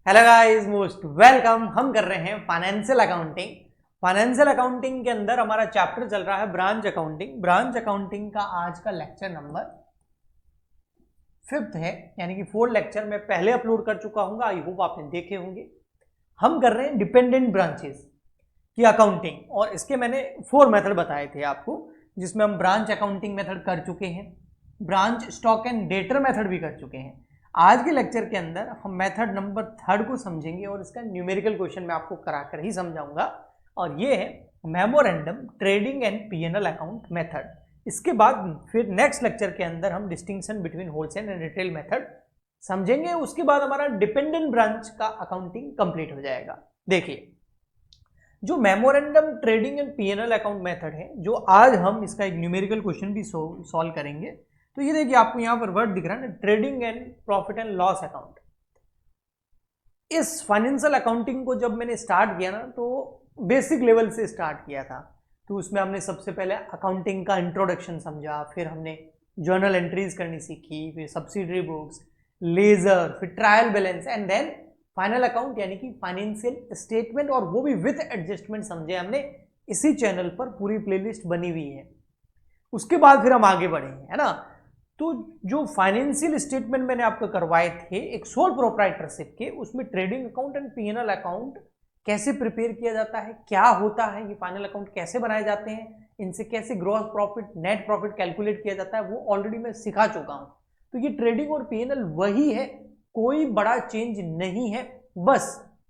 Hello guys, most welcome. हम कर रहे हैं फाइनेंशियल अकाउंटिंग। फाइनेंशियल अकाउंटिंग के अंदर हमारा चैप्टर चल रहा है ब्रांच अकाउंटिंग। ब्रांच अकाउंटिंग का आज का लेक्चर नंबर 5th है, यानी कि 4 लेक्चर मैं पहले अपलोड कर चुका हूँ, आई होप आपने देखे होंगे। हम कर रहे हैं डिपेंडेंट ब्रांचेस की अकाउंटिंग, और इसके मैंने 4 मेथड बताए थे आपको, जिसमें हम ब्रांच अकाउंटिंग मेथड कर चुके हैं, branch stock and debtor method भी कर चुके हैं। आज के लेक्चर के अंदर हम मेथड नंबर 3 को समझेंगे और इसका न्यूमेरिकल क्वेश्चन मैं आपको कराकर ही समझाऊंगा, और ये है memorandum trading and PNL account method. इसके बाद फिर नेक्स्ट लेक्चर के अंदर हम distinction between wholesale and retail method समझेंगे। उसके बाद हमारा डिपेंडेंट ब्रांच का अकाउंटिंग कंप्लीट हो जाएगा। देखिए, जो memorandum trading and PNL account method है, जो आज हम इसका एक न्यूमेरिकल क्वेश्चन भी सॉल्व करेंगे। तो ये देखिए, आपको यहां पर वर्ड दिख रहा है ना, trading and profit and loss account. इस फाइनेंशियल अकाउंटिंग को जब मैंने स्टार्ट किया ना, तो बेसिक लेवल से स्टार्ट किया था। तो उसमें हमने सबसे पहले अकाउंटिंग का इंट्रोडक्शन समझा, फिर हमने जर्नल एंट्रीज करनी सीखी, फिर सब्सिडरी बुक्स, लेजर, फिर trial balance and then final account यानी कि फाइनेंशियल स्टेटमेंट, और वो भी विद एडजस्टमेंट समझे हमने। इसी चैनल पर पूरी प्लेलिस्ट बनी हुई है। उसके बाद फिर हम आगे बढ़े, है ना। तो जो फाइनेंशियल स्टेटमेंट मैंने आपको करवाए थे एक सोल प्रोप्राइटरशिप के, उसमें trading account and PNL account कैसे प्रिपेयर किया जाता है, क्या होता है ये फाइनल अकाउंट, कैसे बनाए जाते हैं, इनसे कैसे gross profit net profit calculate किया जाता है, वो ऑलरेडी मैं सिखा चुका हूं। तो ये ट्रेडिंग और पीएनएल वही है, कोई बड़ा चेंज नहीं है, बस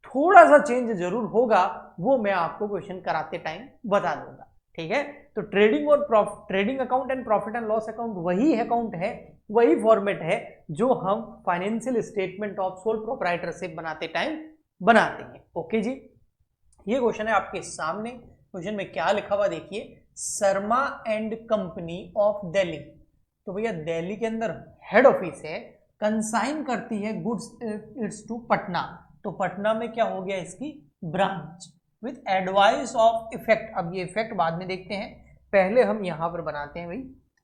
थोड़ा सा चेंज जरूर होगा, वो मैं आपको क्वेश्चन कराते टाइम बता दूंगा। ठीक है, तो trading account and profit and loss account वही अकाउंट है, वही फॉर्मेट है जो हम financial statement of sole proprietorship बनाते टाइम बनाते हैं। ओके जी, ये क्वेश्चन है आपके सामने। क्वेश्चन में क्या लिखा हुआ देखिए, Sharma and company of Delhi. तो भैया दिल्ली के अंदर हेड ऑफिस है, कंसाइन करती है गुड्स इट्स टू पटना। तो पटना में क्या हो गया, इसकी branch with advice of effect. अब ये इफेक्ट बाद में देखते हैं, पहले हम यहां पर बनाते हैं भाई।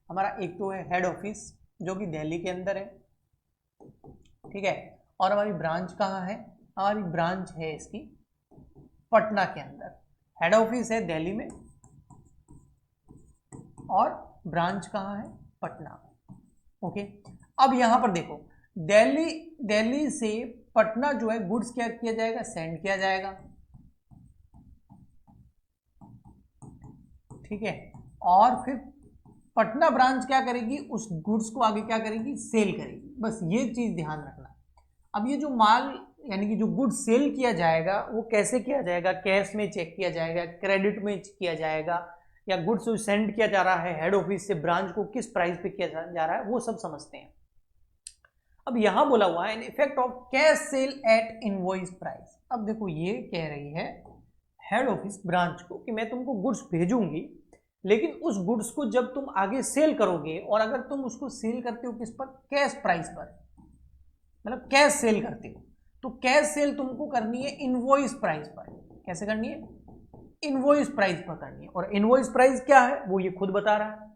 हमारा एक तो है हेड ऑफिस जो कि दिल्ली के अंदर है, ठीक है, और हमारी ब्रांच कहाँ है, हमारी ब्रांच है इसकी पटना के अंदर। हेड ऑफिस है दिल्ली में और ब्रांच कहाँ है, पटना। ओके, अब यहां पर देखो, दिल्ली से पटना जो है गुड्स क्या किया जाएगा, सेंड किया जाएगा, ठीक है, और फिर पटना ब्रांच क्या करेगी, उस गुड्स को आगे क्या करेगी, सेल करेगी। बस ये चीज ध्यान रखना। अब ये जो माल यानी कि जो गुड्स सेल किया जाएगा वो कैसे किया जाएगा, कैश में चेक किया जाएगा, क्रेडिट में किया जाएगा, या गुड्स सेंड किया जा रहा है हेड ऑफिस से ब्रांच को किस प्राइस पे किया जा रहा है, वो सब समझते हैं। अब यहां बोला हुआ है an effect of cash sale at invoice price. अब देखो, ये कह रही है हेड ऑफिस ब्रांच को कि मैं तुमको गुड्स भेजूंगी, लेकिन उस गुड्स को जब तुम आगे सेल करोगे, और अगर तुम उसको सेल करते हो किस पर, कैश प्राइस पर, मतलब कैश सेल करते हो, तो कैश सेल तुमको करनी है इनवॉइस प्राइस पर। कैसे करनी है, इनवॉइस प्राइस पर करनी है, और इनवॉइस प्राइस क्या है वो ये खुद बता रहा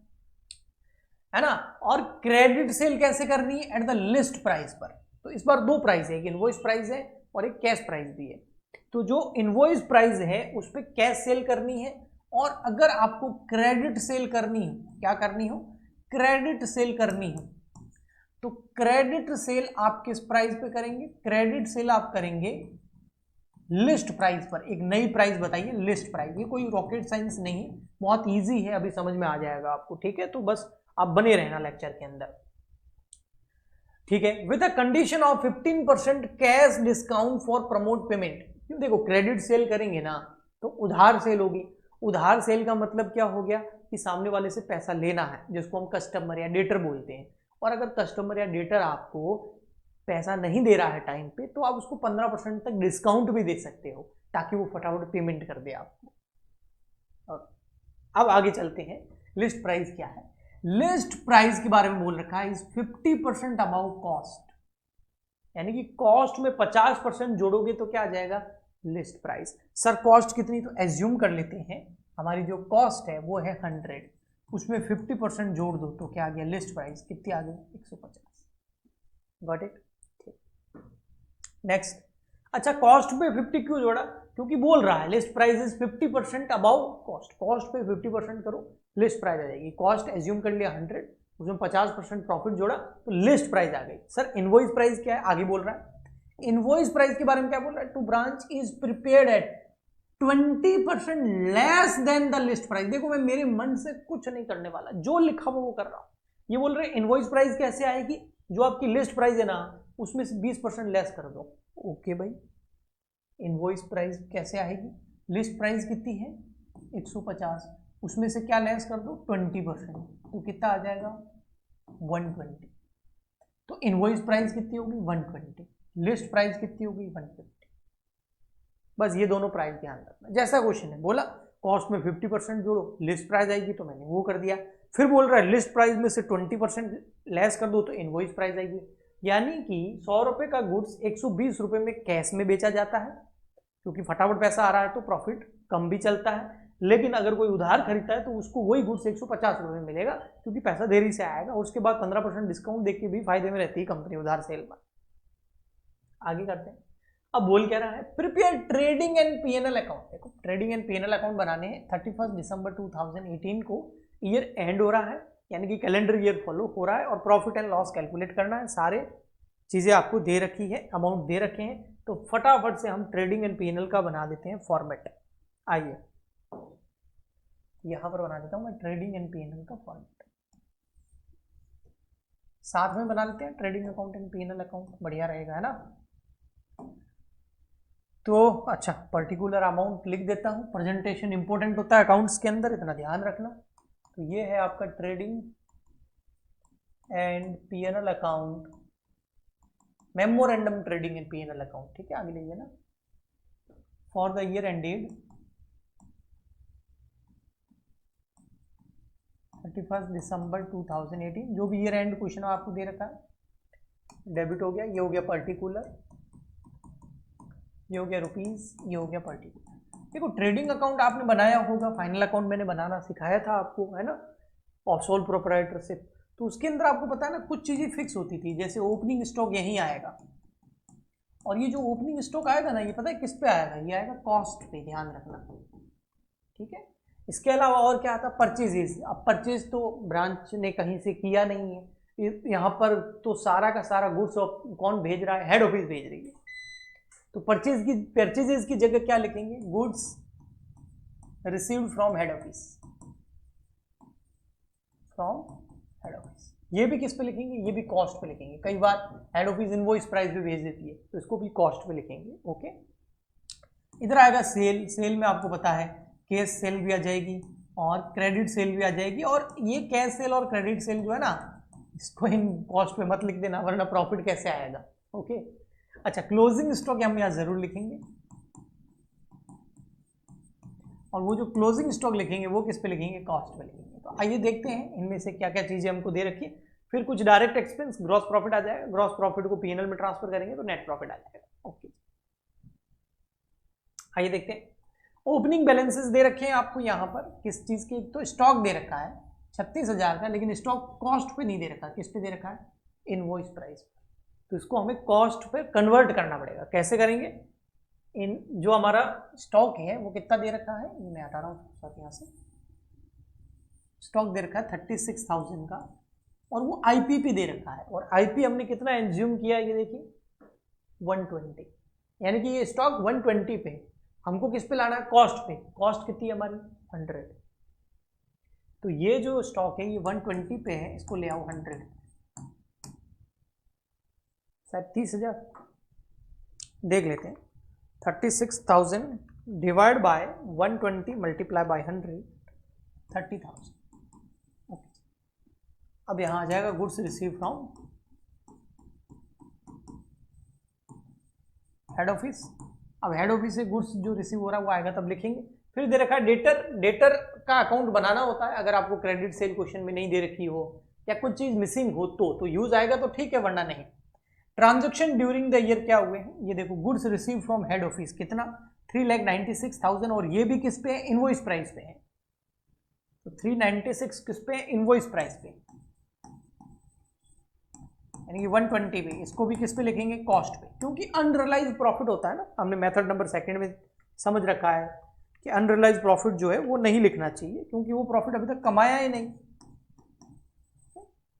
है ना। और क्रेडिट सेल कैसे करनी है, एट द लिस्ट प्राइस पर। तो इस बार 2 प्राइस है, एक इनवॉइस प्राइस है और एक कैश प्राइस भी है। तो जो इनवॉइस प्राइस है उस पर कैश सेल करनी है, और अगर आपको क्रेडिट सेल करनी हो, क्या करनी हो, क्रेडिट सेल करनी हो, तो क्रेडिट सेल आप किस प्राइस पे करेंगे, क्रेडिट सेल आप करेंगे लिस्ट प्राइस पर। एक नई प्राइस बताइए, लिस्ट प्राइस। ये कोई रॉकेट साइंस नहीं है, बहुत इजी है, अभी समझ में आ जाएगा आपको। ठीक है, तो बस आप बने रहना लेक्चर के अंदर, ठीक है। With a condition of 15% cash discount for promote payment. क्यों, देखो क्रेडिट सेल करेंगे ना तो उधार सेल होगी। उधार सेल का मतलब क्या हो गया कि सामने वाले से पैसा लेना है, जिसको हम कस्टमर या डेटर बोलते हैं। और अगर कस्टमर या डेटर आपको पैसा नहीं दे रहा है टाइम पे, तो आप उसको 15% तक डिस्काउंट भी दे सकते हो, ताकि वो फटाफट पेमेंट कर दे आपको। अब आगे चलते हैं, लिस्ट प्राइस क्या है। लिस्ट प्राइस के बारे में बोल रखा है, इज 50% अबाउ कॉस्ट, यानी कि कॉस्ट में 50% जोड़ोगे तो क्या आ जाएगा, लिस्ट प्राइस। सर कॉस्ट कितनी, तो एज्यूम कर लेते हैं हमारी जो कॉस्ट है वो है 100, उसमें 50% जोड़ दो तो क्या आ गया, लिस्ट प्राइस कितनी आ गई, 150। Got it. नेक्स्ट, अच्छा कॉस्ट पे 50 क्यों जोड़ा, क्योंकि बोल रहा है list price is 50% above cost, cost पे 50% करो लिस्ट प्राइस आ जाएगी। कॉस्ट एज्यूम कर लिया 100, उसमें 50% प्रॉफिट जोड़ा तो लिस्ट प्राइस आ गई। सर इनवॉइस प्राइस क्या है, आगे बोल रहा है इनवॉइस प्राइस के बारे में क्या बोल रहा है, to branch is prepared at 20% less than the list price. देखो मैं मेरे मन से कुछ नहीं करने वाला, जो लिखा हुआ वो कर रहा हूं। ये बोल रहे हैं इनवॉइस प्राइस कैसे आएगी, जो आपकी लिस्ट प्राइस है ना उसमें से 20% लेस कर दो। ओके भाई, इनवॉइस प्राइस कैसे आएगी, लिस्ट प्राइस कितनी है 150, उसमें से क्या लेस कर दो 20%, तो कितना आ जाएगा 120। तो इनवॉइस प्राइस कितनी होगी 120, लिस्ट प्राइस कितनी होगी 150। बस ये दोनों प्राइस ध्यान रखना। जैसा क्वेश्चन है बोला कॉस्ट में 50% जोड़ो लिस्ट प्राइस आएगी, तो मैंने वो कर दिया। फिर बोल रहा है लिस्ट प्राइस में से 20% लेस कर दो तो इनवॉइस प्राइस आएगी। यानी कि 100 रुपए का गुड्स 120 रुपए में कैश में बेचा जाता है, क्योंकि फटाफट पैसा आ रहा है तो प्रॉफिट कम भी चलता है। लेकिन अगर कोई उधार खरीदता है तो उसको वही गुड्स 150 रुपए में मिलेगा, क्योंकि पैसा देरी से आएगा। और उसके बाद 15% डिस्काउंट देख के भी फायदे में रहती है कंपनी उधार सेल में। आगे करते हैं। अब बोल क्या रहा है, prepare trading and PNL account. देखो ट्रेडिंग एंड पीएनएल अकाउंट बनाने हैं 31 दिसंबर 2018 को ईयर एंड हो रहा है, यानी कि कैलेंडर ईयर फॉलो हो रहा है, और प्रॉफिट एंड लॉस कैलकुलेट करना है। सारे चीजें आपको दे रखी है, अमाउंट दे रखे हैं, तो फटाफट से हम ट्रेडिंग एंड पीएनएल का बना देते हैं फॉर्मेट। आइए यहां पर बना देता हूं मैं ट्रेडिंग एंड पीएनएल का फॉर्मेट, साथ में बना लेते हैं trading account and PNL account, बढ़िया रहेगा है ना। तो अच्छा पर्टिकुलर अमाउंट लिख देता हूं, प्रेजेंटेशन इंपॉर्टेंट होता है अकाउंट्स के अंदर, इतना ध्यान रखना। तो ये है आपका trading and PNL account, memorandum trading and PNL account, ठीक है आगे लिखिए ना, फॉर द ईयर एंडेड 31 दिसंबर 2018, जो भी ईयर एंड क्वेश्चन आपको दे रखा है। डेबिट हो गया, ये हो गया पर्टिकुलर, ये हो गया रुपीज, ये हो गया पर्टिकुलर। देखो ट्रेडिंग अकाउंट आपने बनाया होगा, फाइनल अकाउंट मैंने बनाना सिखाया था आपको है ना, और सोल प्रोप्राइटरशिप। तो उसके अंदर आपको पता है ना कुछ चीजें फिक्स होती थी, जैसे ओपनिंग स्टॉक यहीं आएगा, और ये जो ओपनिंग स्टॉक आएगा ना ये पता है किस पे आएगा, ये आएगा कॉस्ट पे, ध्यान रखना, ठीक है। इसके अलावा और क्या आता है, परचेजेस। अब परचेज तो ब्रांच ने कहीं से किया नहीं है, यहाँ पर तो सारा का सारा गुड्स कौन भेज रहा है, हेड ऑफिस भेज रही है। तो परचेजेस की जगह क्या लिखेंगे, goods received from head office, from head office. ये भी किस पे लिखेंगे, ये भी कॉस्ट पे लिखेंगे। कई बार हेड ऑफिस इनवॉइस प्राइस भी भेज देती है, तो इसको भी कॉस्ट पे लिखेंगे। ओके, इधर आएगा सेल। सेल में आपको पता है कैश सेल भी आ जाएगी और क्रेडिट सेल भी आ जाएगी, और ये कैश सेल और क्रेडिट सेल जो है ना इसको इन कॉस्ट पे मत लिख देना, वरना प्रॉफिट कैसे आएगा। ओके, अच्छा क्लोजिंग स्टॉक हम यहाँ जरूर लिखेंगे, और वो जो क्लोजिंग स्टॉक लिखेंगे वो किस पे लिखेंगे, कॉस्ट पे लिखेंगे। तो आइए देखते हैं इनमें से क्या क्या चीजें हमको दे रखी है। फिर कुछ डायरेक्ट एक्सपेंस, ग्रॉस प्रॉफिट आ जाएगा, ग्रॉस प्रॉफिट को पीएनएल में ट्रांसफर करेंगे तो नेट प्रॉफिट आ जाएगा। ओके, आइए देखते हैं। ओपनिंग बैलेंसेस दे रखे हैं आपको यहाँ पर, किस चीज के, तो स्टॉक दे रखा है 36,000 का, लेकिन स्टॉक कॉस्ट पे नहीं दे रखा, किस पे दे रखा है, इनवॉइस प्राइस पे। तो इसको हमें कॉस्ट पे कन्वर्ट करना पड़ेगा। कैसे करेंगे, इन जो हमारा स्टॉक है वो कितना दे रखा है, मैं हटा रहा हूँ यहाँ से, स्टॉक दे रखा है 36,000 का, और वो आईपी पे दे रखा है, और आईपी हमने कितना एंज्यूम किया, ये देखिए 120, यानी कि ये स्टॉक 120 पे, हमको किस पे लाना है, कॉस्ट पे। कॉस्ट कितनी है हमारी 100, तो ये जो स्टॉक है ये 120 पे है, इसको ले आओ 100, शायद 30,000 देख लेते हैं। 36,000 divide by 120 multiply by 100, 30,000। Okay, अब यहां आ जाएगा goods receive from head office. अब हेड ऑफिस से गुड्स जो रिसीव हो रहा है वो आएगा तब लिखेंगे। फिर दे रखा है डेटर, डेटर का अकाउंट बनाना होता है, अगर आपको क्रेडिट सेल क्वेश्चन में नहीं दे रखी हो या कुछ चीज मिसिंग हो तो यूज आएगा तो ठीक है, वरना नहीं। ट्रांजैक्शन ड्यूरिंग द ईयर क्या हुए हैं, ये देखो goods receive from head office कितना 3,96,000, और ये भी किस पे है, इनवॉइस प्राइस पे है। तो 396 किस पे, इनवॉइस प्राइस पे। यानी कि 120 पे, इसको भी किस पे लिखेंगे, कॉस्ट पे, क्योंकि अनरियलाइज प्रॉफिट होता है ना, हमने मेथड नंबर 2 में समझ रखा है कि अनरियलाइज प्रॉफिट जो है वो नहीं लिखना चाहिए, क्योंकि वो प्रॉफिट अभी तक कमाया ही नहीं।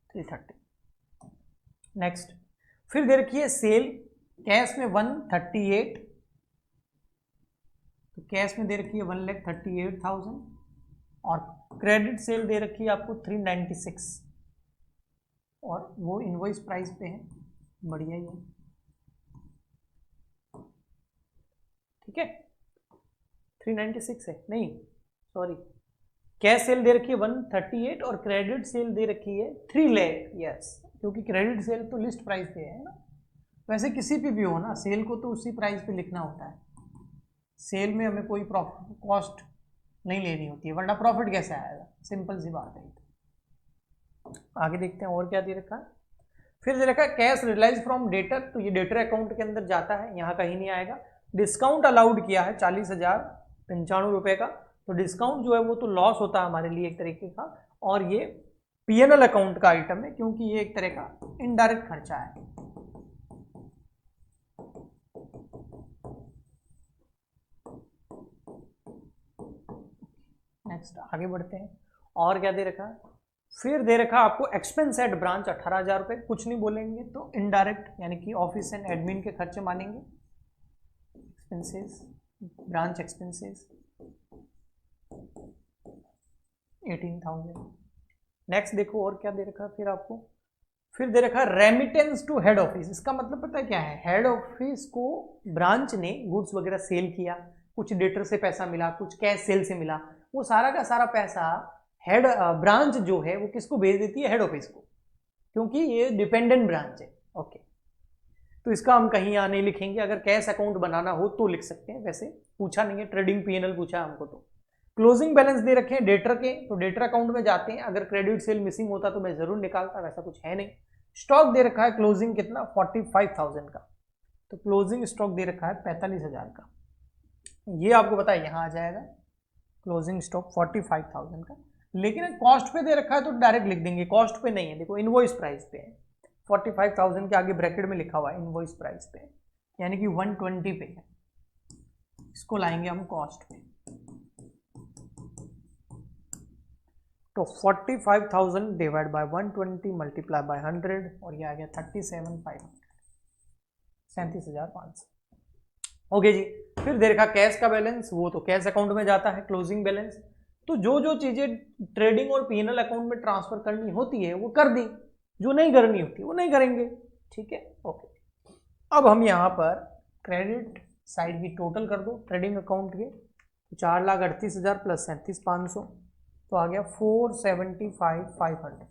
330। नेक्स्ट, फिर दे रखी है सेल, कैश में 138, तो कैश में दे रखी है 1,38,000, और क्रेडिट सेल दे रखी है आपको 396, और वो इनवॉइस प्राइस पे है, बढ़िया ही है, ठीक है। 396 है, नहीं सॉरी, कैश सेल दे रखी है 138 और क्रेडिट सेल दे रखी है 3 लाख, यस, क्योंकि क्रेडिट सेल तो लिस्ट प्राइस पे है ना, वैसे किसी पे भी हो ना, सेल को तो उसी प्राइस पे लिखना होता है, सेल में हमें कोई प्रॉफिट कॉस्ट नहीं लेनी होती है, वरना प्रॉफिट कैसे आएगा, सिंपल सी बात है। आगे देखते हैं और क्या दे रखा है। फिर दे रखा है कैश रियलाइज फ्रॉम डेटर, तो ये डेटर अकाउंट के अंदर जाता है, यहाँ कहीं नहीं आएगा। डिस्काउंट अलाउड किया है 40,095 रुपए का, तो डिस्काउंट जो है वो तो लॉस होता है हमारे लिए एक तरीके का, और ये पीएनएल अकाउंट का आइटम है, क्योंकि ये एक तरह का इनडायरेक्ट खर्चा है। नेक्स्ट आगे बढ़ते हैं, और क्या दे रखा है। फिर दे रखा आपको एक्सपेंस एट ब्रांच 18,000 रुपये, कुछ नहीं बोलेंगे तो इनडायरेक्ट यानी कि ऑफिस एंड एडमिन के खर्चे मानेंगे, एक्सपेंसेस, ब्रांच एक्सपेंसेस 18,000। नेक्स्ट देखो और क्या दे रखा फिर आपको, फिर दे रखा रेमिटेंस टू हेड ऑफिस, इसका मतलब पता है क्या है, हेड ऑफिस को ब्रांच ने गुड्स वगैरह सेल किया, कुछ डेटर से पैसा मिला, कुछ कैश सेल से मिला, वो सारा का सारा पैसा हेड ब्रांच जो है वो किसको भेज देती है, हेड ऑफिस को, क्योंकि ये डिपेंडेंट ब्रांच है। ओके, तो इसका हम कहीं यहाँ नहीं लिखेंगे, अगर कैश अकाउंट बनाना हो तो लिख सकते हैं, वैसे पूछा नहीं है, ट्रेडिंग पीएनएल पूछा हमको। तो क्लोजिंग बैलेंस दे रखे हैं डेटर के, तो डेटर अकाउंट में जाते हैं, अगर क्रेडिट सेल मिसिंग होता तो मैं जरूर निकालता, वैसा कुछ है नहीं। स्टॉक दे रखा है क्लोजिंग कितना, 45,000 का, तो क्लोजिंग स्टॉक दे रखा है 45,000 का, ये आपको पता है यहाँ आ जाएगा क्लोजिंग स्टॉक 45,000 का। लेकिन कॉस्ट पे दे रखा है तो डायरेक्ट लिख देंगे, कॉस्ट पे नहीं है, देखो इनवॉइस प्राइस पे है, 45,000 के आगे ब्रैकेट में लिखा हुआ है इनवॉइस प्राइस पे, यानी कि 120 पे है, इसको लाएंगे हम कॉस्ट पे, तो 45,000 डिवाइड बाय 120 मल्टीप्लाई बाय 100, और ये आ गया 37,500, 37,500। ओके जी। फिर दे रखा कैश का बैलेंस, वो तो कैश अकाउंट में जाता है, क्लोजिंग बैलेंस, तो जो जो चीजें ट्रेडिंग और पीएनएल अकाउंट में ट्रांसफर करनी होती है वो कर दी, जो नहीं करनी होती वो नहीं करेंगे, ठीक है। ओके, अब हम यहाँ पर क्रेडिट साइड की टोटल कर दो ट्रेडिंग अकाउंट के, 4,38,000 प्लस 37,500, तो आ गया 475,500।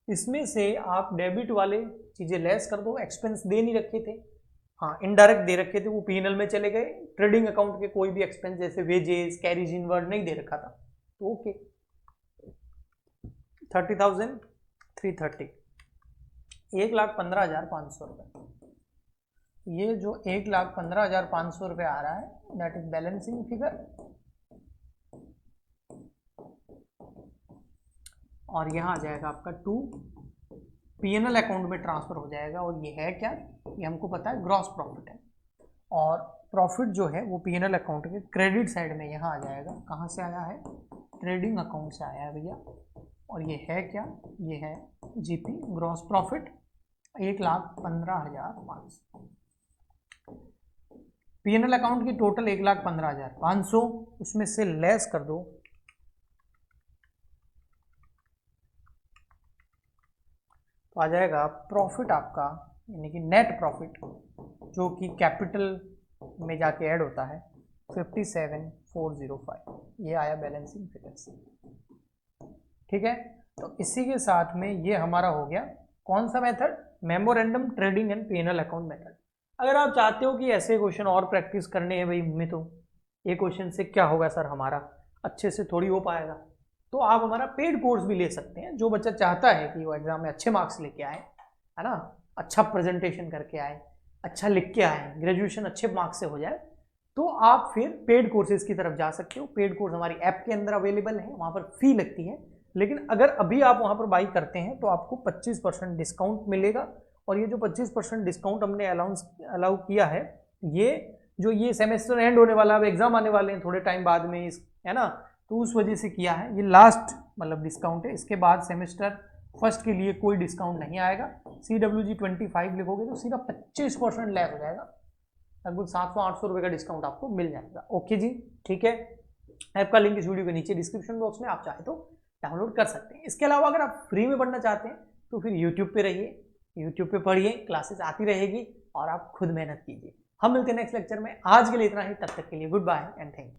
इसमें से आप डेबिट वाले चीजें लेस कर दो, एक्सपेंस दे नहीं रखे थे, हाँ इनडायरेक्ट दे रखे थे, वो पीएनएल में चले गए, ट्रेडिंग अकाउंट के कोई भी एक्सपेंस जैसे वेजेस, कैरीज इनवर्ड नहीं दे रखा था, तो ओके 30,330, 1,15,500 रुपये, ये जो 1,15,500 रुपये आ रहा है दैट इज बैलेंसिंग फिगर, और यहाँ आ जाएगा आपका 2 पीएनएल अकाउंट में ट्रांसफर हो जाएगा, और ये है क्या, ये हमको पता है ग्रॉस प्रॉफिट है, और प्रॉफिट जो है वो पीएनएल अकाउंट के क्रेडिट साइड में यहाँ आ जाएगा, कहाँ से आया है, ट्रेडिंग अकाउंट से आया है भैया, और ये है क्या, ये है GP gross profit 1,15,500, PNL account की टोटल 1,15,500, उसमें से लेस कर दो तो आ जाएगा प्रॉफिट आपका, यानी कि नेट प्रॉफिट, जो कि कैपिटल में जाके ऐड होता है 57,405, ये आया बैलेंसिंग फिगर से, ठीक है। तो इसी के साथ में ये हमारा हो गया कौन सा method, memorandum trading and PNL account method. अगर आप चाहते हो कि ऐसे क्वेश्चन और प्रैक्टिस करने हैं भाई में, तो ये क्वेश्चन से क्या होगा सर हमारा अच्छे से थोड़ी हो पाएगा, तो आप हमारा पेड कोर्स भी ले सकते हैं। जो बच्चा चाहता है कि वो एग्जाम में अच्छे मार्क्स लेके आए, है ना, अच्छा प्रेजेंटेशन करके आए, अच्छा लिख के आए, ग्रेजुएशन अच्छे मार्क्स से हो जाए, तो आप फिर पेड कोर्सेज की तरफ जा सकते हो। पेड कोर्स हमारी ऐप के अंदर अवेलेबल है, वहाँ पर फी लगती है, लेकिन अगर अभी आप वहाँ पर बाई करते हैं तो आपको 25% डिस्काउंट मिलेगा, और ये जो 25% डिस्काउंट हमने अलाउ किया है, ये सेमेस्टर एंड होने वाला, अब एग्जाम आने वाले हैं थोड़े टाइम बाद में, है ना, तो उस वजह से किया है। ये लास्ट मतलब डिस्काउंट है, इसके बाद सेमेस्टर फर्स्ट के लिए कोई डिस्काउंट नहीं आएगा। CWG 25 लिखोगे तो सीधा 25% लेस हो जाएगा, लगभग 700-800 रुपये का डिस्काउंट आपको मिल जाएगा। ओके जी, ठीक है। ऐप का लिंक इस वीडियो के नीचे डिस्क्रिप्शन बॉक्स में, आप चाहे तो डाउनलोड कर सकते हैं। इसके अलावा अगर आप फ्री में पढ़ना चाहते हैं तो फिर यूट्यूब पे रहिए, यूट्यूब पे पढ़िए, क्लासेस आती रहेगी और आप खुद मेहनत कीजिए। हम मिलते हैं नेक्स्ट लेक्चर में। आज के लिए इतना ही, तब तक के लिए goodbye and thank you.